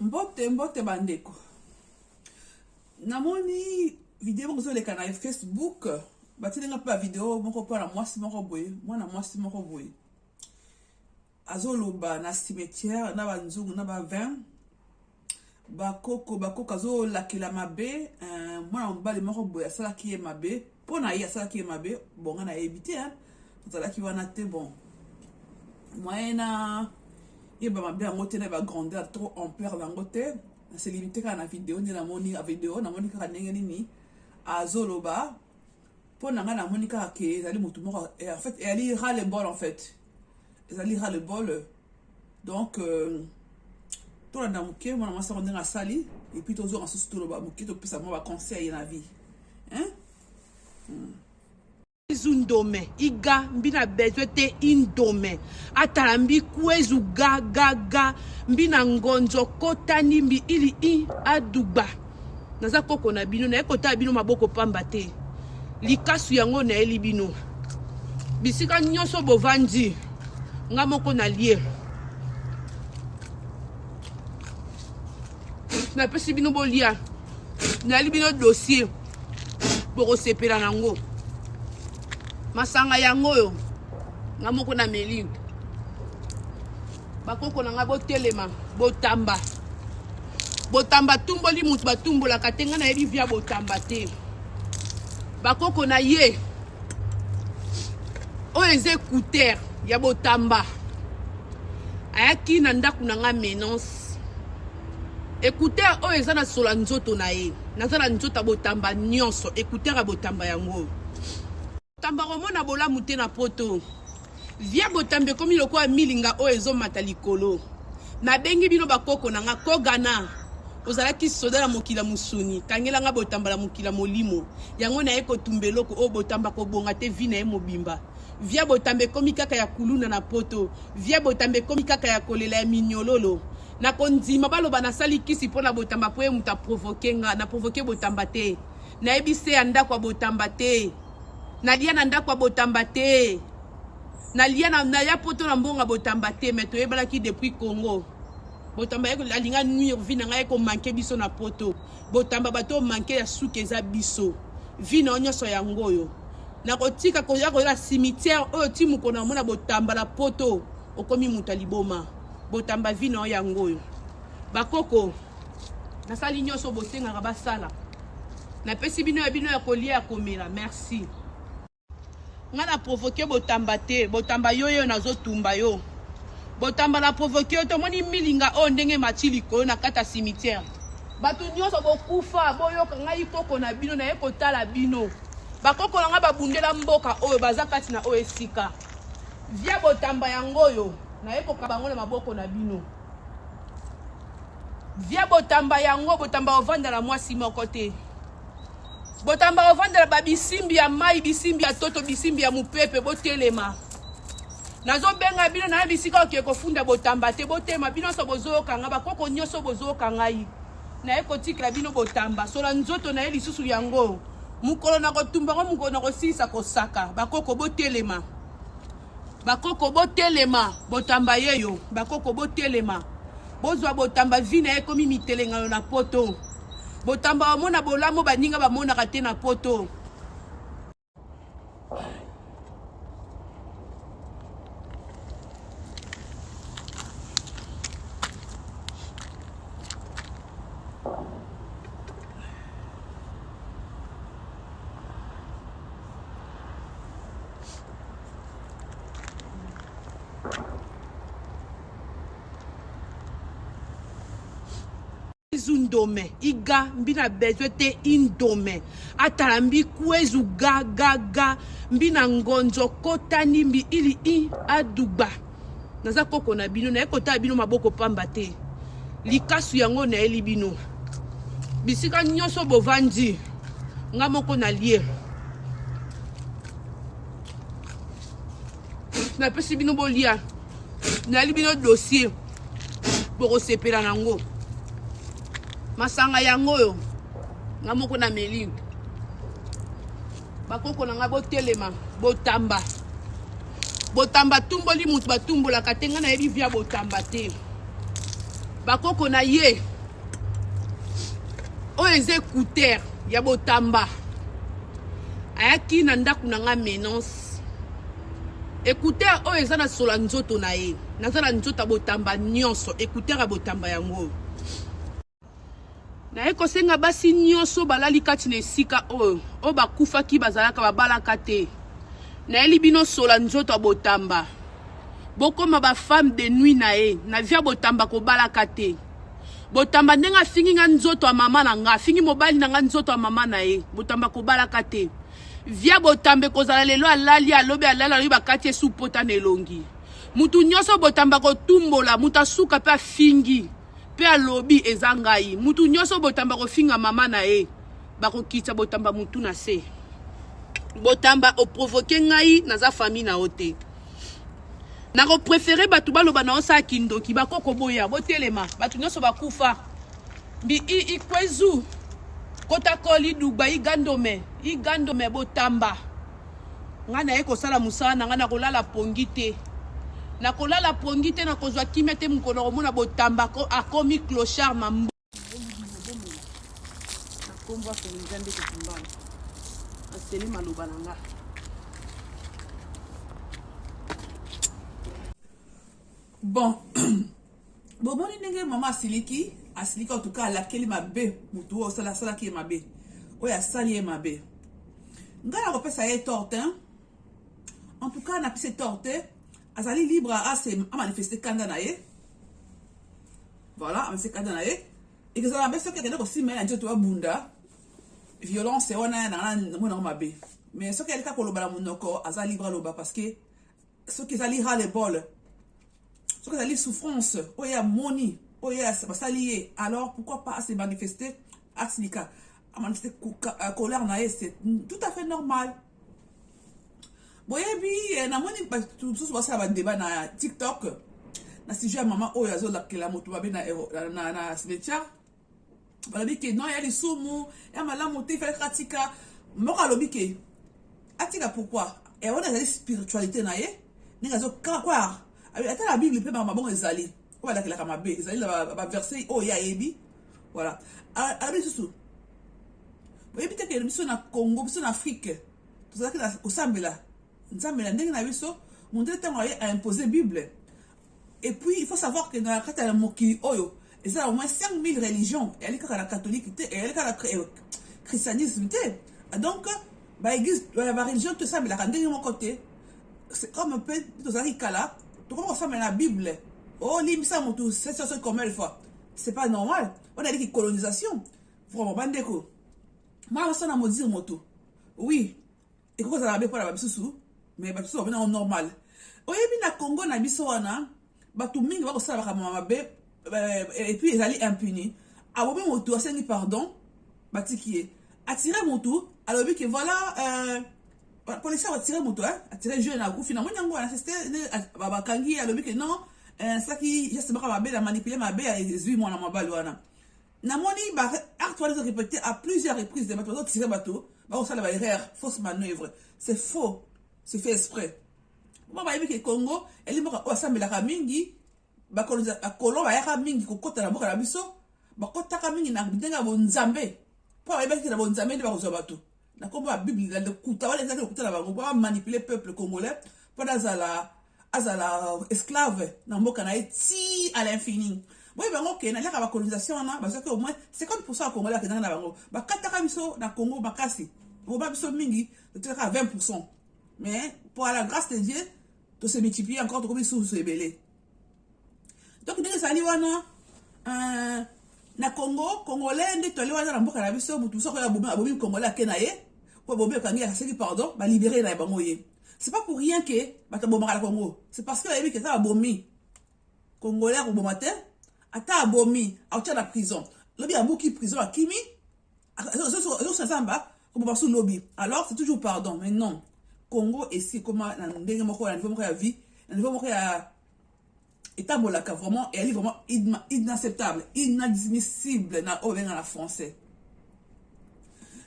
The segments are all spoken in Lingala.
Mbote bandeko. Namoni vidéo moko le canal Facebook. Batilinga pa vidéo moko pa na mwasi moko boye, mwana mwasi moko boye. Azoloba na cimetière na banzungu na ba vin. Bakoko azo lakela mabe, mwana mbali moko boye asala ki ye mabe. Pona ye asala ki ye mabe, bon nga na ebité hein. Tozala ki wana te bon. Moyena et bah ma bien monter na ba grandeur trop ampleur na ngote na se limiter ka na vidéo ni na moni a vidéo na moni ka ndenge nini azoloba pour na na moni ka ke ezali mutu moko en fait elle ira le bol en fait elle ira le bol donc tout la muke moi na sa ndenge sali et puis tozo en sous tout le ba muke to pisa moi ba conseil na vie hein Zundome iga mbina bezwete indome atalambi kwezu ga mbina ngonzo kota nimbi ili I aduba naza koko na bino na ekota bino maboko pamba te likasu yango na eli bino bisika nyonso bovandi nga moko na lie na pesi bino bolia na li bino dossier boko sepela nango masanga yango yo nga moko na meli bakoko na nga botelema botamba tumboli mutu batumbola katenga na yebi via botamba te bakoko na ye o écouteur ya botamba ayaki na ndaku na nga menance écouteur o eza na sola nzoto na ye naza na nzoto botamba nyonso écouteur ya botamba yango tamba romona bola mute na poto via botambe komi loko milinga o ezo matalikolo na bengi bino bakoko na nga kogana ozalaki soda na mokila musuni kangela nga botamba la mokila molimo yango na eko tumbeloko o botamba ko bonga te vina e mobimba via botambe komi kaka ya kuluna na poto via botambe komi kaka ya kolela ya minyololo na konzima baloba na sali kisi pona botamba po e muta provoquer nga na provoquer botamba te na ebise anda kwa botamba te nalia na ndako botamba te nalia na ya poto na mbonga botamba te mais toyebala ki depuis Congo botamba yeko alinga nuire vi na ngai ko manke biso na poto botamba bato manke ya suke za biso vi na onyoso ya ngoyo na kotika ko ya ko la cimetière o timu ko na mona botamba la poto okomi mutaliboma botamba vi na ya ngoyo bakoko na sali nyoso bosenga ka basala na pesi bino ya kolia ya komela merci nga na provoquer botamba te botamba yoyo nazo tumba yo botamba la provoquer to moni milinga o ndenge matili ko na kata cimetière batu nyonso bokufa boyoka ngai koko na bino na ekotala bino bakoko nga babundela mboka oyo baza kati na o esika via botamba yango yo na ekoka bango na maboko na bino via botamba yango botamba ovanda la mwasi moko te botamba ovandela babisimbi ya mai bisimbi ya toto bisimbi ya mupepe botelema nazo benga bino na bisika oke kofunda botamba te botema bino so bozoka nga bakoko nyoso bozoka ngai na ekotikela bino botamba sola nzoto na eli susu yango mukolo na kotumba ngo mukolo na kosisa kosaka bakoko botelema botamba yeyo bakoko botelema bozwa botamba vina ekomi mitelenga na poto botamba mona bolamo baninga bamona kate na poto Zundome iga mbina bezwete indome atalambi kwezu ga mbina ngonzo kota nimbi ili I aduba naza koko na bino na ekota bino maboko pamba te likasu yango na eli bino bisika nyonso bovandi nga moko na lie na pesi bino bolia na li bino dossier boko sepela nango masanga yango yo nga moko na meli bakoko na nga botelema botamba tumboli mutu batumbola katenga na yebi via botamba te bakoko na ye oyo eza écouteur ya botamba ayaki na ndako na nga menance écouteur oyo eza na solo ya nzoto na ye naza na nzoto ya botamba nyonso écouteur ya botamba yango naye kosenga basi nyonso balali kati na esika oyo bakufaki bazalaka babalaka te nayeli bino solo ya nzoto ya botamba bokoma bafemme de nuit na ye na via botamba kobalaka te botamba ndenge afingi nga nzoto ya mama na nga afingi mobali na nga nzoto ya mama na ye botamba kobalaka te via botambe kozala lelo alali alobi bakati esu pota na elongi mutu nyonso botamba kotumbola mutu asuka mpe afingi mpe alobi eza ngai mutu nyonso botamba kofinga mama na ye bakokitisa botamba mutu na se botamba oprovoke ngai naza famille na yo te nakoprefere bato baloba na osala kindoki bakoko boya botelema bato nyonso bakufa mbi ikwezu kotakoli dugba igandome botamba nga na ye kosala mosala na nga nakolala pongi te nakozwa kimia te mokolo komona botamba akomi clochard na mbo nakombo akonza nde kotumbana aseli maloba na nga bon bomoni ndenge mama asiliki en tout cas alakeli mabe mutu oyo asalaki ye mabe oyo asali ye mabe ngai nakopesa ye torte en tout cas napesi torte azali libre amanifeste kanda na ye voilà amanifeste kanda na ye ekozala mabe soki akende kosima ye na nzoto babunda violence wana namonango mabe mais soki alika koloba na monoko aza libre aloba parce que soki ezali ras le bol soki ezali souffrance oyo amoni oyo basali ye alors pourquoi pas se manifester asilika amanifester colère na ye c'est tout à fait normal boyebi namoni mosusu basala badébat na TikTok na sujet ya mama oyo azolakela moto babe na cimetière balobi ke non ya lisumu ya malamu te ifale katika moko alobi ke atika pourquoi wana ezali spiritualité na ye ndenge azokroire ata na bible mpe mabongo ezali oyo balakelaka mabe ezali na baverset oyo ayebi voilà alobi lisusu boyebi te ke biso na Congo biso na Afrique tozalaki kosambela nzambela ndenge na biso mondele ntango aye aimposer bible et puis il faut savoir que na kati ya mokili oyo eza au moins 5000 religions eyali kaka na catholique te eyali kaka na christianisme te donc baéglise bareligion tosambelaka ndenge moko te c'est comme mpe tozalaki kala tokoma kosambela na bible olimbisa motu c'est combien de fois c'est pas normal on a dit colonisation vraiment bandeko moi basana modire moto oui ekoki kozala be mpona babisusu mais basusu babena normal oyebi na Congo na biso wana bato mingi bakosala bakama mabe et puis ezali impuni abomi motu asengi pardon batiki ye atire motu alobi ke voilà policier atire motu atire jeune akufi na moni yango wana c'est bakangi ye alobi ke non saki geste moko mabe na manipule mabe ezwi mwana mobali wana namoni acte wana ezorépété à plusieurs reprises bato bazotire bato bakosala baerreur fausse manœuvre c'est faux c'est fait exprès mo bayebi ke Congo elimboka oyo asambelaka mingi bakolo bayaka mingi kokota na mboka na biso bakotaka mingi na ndenge ya bonzambe mpo bayebaki na bonzambe nde bakozwa bato na nkombo ya bible na lokuta wana ezaki lokuta na bango mpo bamanipule peuple congolais mpo azala esclave na mboka na ye ti à l'infini boye bango ke na liaka bacolonisation wana bazwaki au moins 50% ya congolais akendaka na bango bakataka biso na Congo makasi boba biso mingi totelaka 20%. Mais pour la grâce de Dieu, tout se multiplie encore, tout comme sous ce belé. Donc, nous allons na Congo, Congolais, nous allons dans le Canada, tout ça, abomi Congolais à Kenaye, pour abomi au Kangi à Seki, pardon, va libérer la Bangoye. C'est pas pour rien que Batabomara le Congo. C'est parce que la que ça abomi Congolais au bon matin, à ta abomi, à la prison. Lobby a beaucoup de prison à Kimi, à lobby. Alors, c'est toujours pardon, mais non. Congo ici comment ndenge moko na niveau moko ya vie na niveau moko ya etambolaka vraiment et elle est vraiment inacceptable inadmissible na obenga na français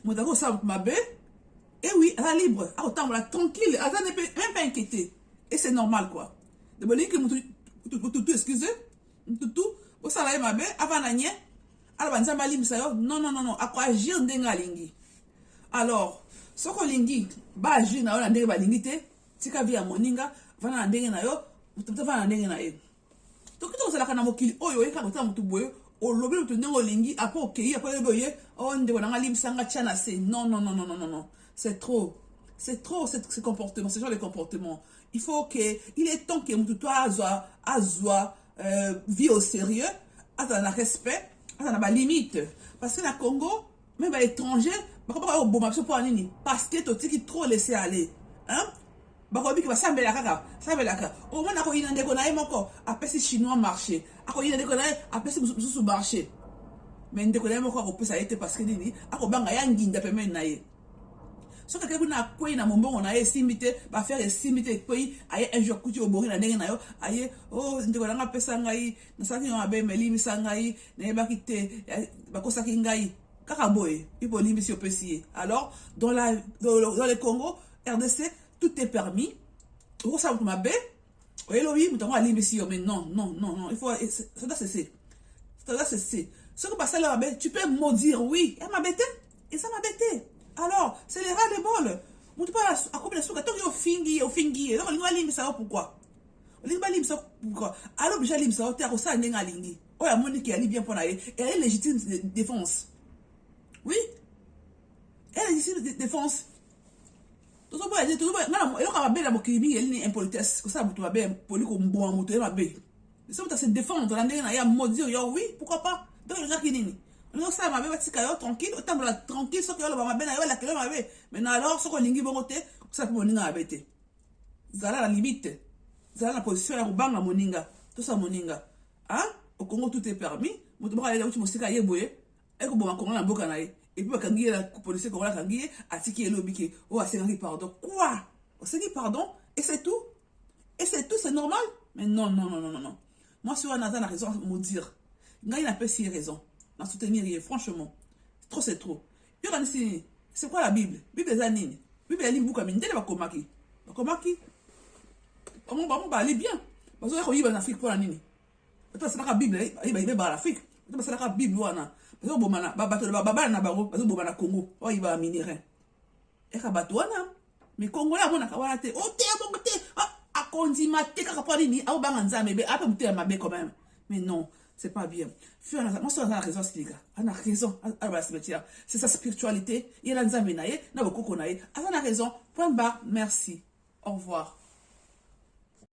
motako ça mabe et oui elle est libre à otambola tranquille elle n'est même pas inquiétée et c'est normal quoi de boliki tout excusez tout osala ye mabe avana nye ala banzambe alimbisa yo non akoagir ndenge alingi. Alors soko lingi ba agir na yo na ndenge balingi te tika vi ya moninga vana na ndenge na yo mutu vana na ndenge na ye. Toki tozalaka na mokili oyo oyeka kotala mutu boye olobi mutu ndenge olingi apo okei apo yebi oye o ndeko nanga alimbisanga tia na se. Non. C'est trop ce comportement, ce genre de comportement. Il est temps que mutu toi azwa vie au sérieux, à la respect, à la limite. Parce que la Congo, même à l'étranger, parce que tu t'es trop laissé aller. Hein? Bakobi ki sambela kaka au moins ako ina ndeko na ye moko apesi chinois marché ako ina ndeko na ye apesi mususu marché mais ndeko na ye moko akopesa ye te parce que nini akobanga ya nginda pembeni na ye soki akei kuna akwei na mombongo na ye esimbi te bafere esimbi te ekwei aye un jour kuti obongi na ndenge na yo aye ndeko nanga apesa ngai nasalaki yo mabe melimisa ngai nayebaki te bakosaki ngai kaka boye ipo limbisi opesi ye. Alors dans le Congo RDC tout est permis. Vous savez que ma belle, oui, mais non, il faut, ça doit cesser. Ce que passe là, tu peux maudire, oui, elle m'a bêté, et ça m'a bêté. Alors, c'est les rats de bol. On ne peut pas accomplir la soupe, tant qu'il y a au fingi, alors on va limiter ça pourquoi? On va limiter ça pourquoi? Alors, déjà, limiter ça, tu as ça, n'est pas lingi. Oh, la Monique qui a bien pour aller, et elle est légitime défense. Oui, elle est légitime défense. Tout ça, c'est impolitesse. Ça, se défendre. Oui, pourquoi pas? Donc, ça m'a tranquille, tranquille, maintenant, alors, ce qu'on lingi bongote, ça peut moninga abete. Zala la limite. Zala la position, la bang la moninga. Tout ça, moninga. Hein? Au Congo, tout est permis. Moutouma, aller où tu m'as dit, boye. Et que bon, on a boka naïe. Et puis, quand la police est là, a tiki et l'obiki. Oh, c'est pardon. Quoi? C'est pardon? Et c'est tout? Et c'est tout, c'est normal? Mais non. Moi, si on a raison à me dire, il n'a pas si raison. À soutenir, franchement. C'est trop. C'est quoi la Bible? Bible des années. Bible est libre comme une telle Bakomaki. Bakomaki? Comment on va aller bien? Parce qu'on y va en Afrique pour la nini. Parce que la Bible, il va en Afrique. Parce que la Bible, parce que bomana baba na bango parce que bomana Congo o iba minerai e ka batwana mais Congo la mona ka wana te o te bongo te a kondima te ka pa nini a banga nzambe be a pe muté mabe quand même mais non c'est pas bien moi ça a raison c'est gars on a raison c'est sa spiritualité il a nzambe nae na bokoko nae a raison point barre merci au revoir.